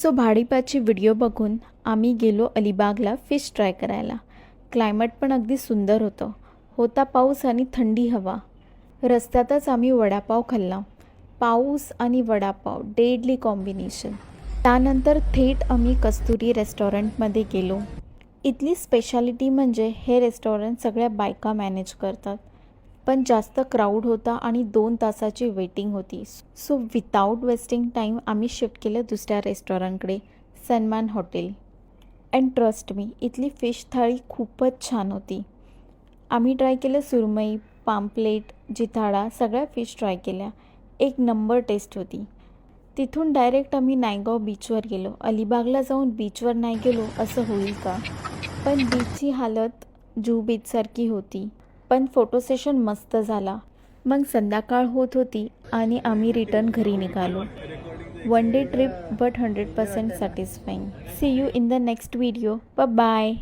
So भाडीपाची video बघून आम्ही गेलो अलिबागला फिश ट्राय करायला. क्लायमेट पण अगदी सुंदर होतं. होता पाऊस आणि थंडी हवा. रस्त्यातच आम्ही वडापाव खाल्ला. पाऊस आणि वडापाव डेडली कॉम्बिनेशन. त्यानंतर थेट आम्ही कस्तुरी रेस्टॉरंटमध्ये गेलो. इथली स्पेशालिटी म्हणजे हे रेस्टॉरंट सगळ्या बायका मॅनेज करतात. पण जास्त क्राऊड होता आणि 2 तासाची वेटिंग होती. सो विदाऊट वेस्टिंग टाईम आम्ही शिफ्ट केलं दुसऱ्या रेस्टॉरंटकडे, सन्मान हॉटेल. अँड ट्रस्ट मी, इथली फिश थाळी खूपच छान होती. आम्ही ट्राय केलं सुरमई, पामप्लेट, जिथाडा सगळ्या फिश ट्राय केल्या. एक नंबर टेस्ट होती. तिथून डायरेक्ट आम्ही नायगाव बीचवर गेलो. अलिबागला जाऊन बीचवर नाही गेलो असं होईल का? पण बीचची हालत जुहू बीचसारखी होती. पण फोटो सेशन मस्त झाला. मग संध्याकाळ होत होती आणि आम्ही रिटर्न घरी निघालो. One day trip but 100% satisfying. See you in the next video. Bye.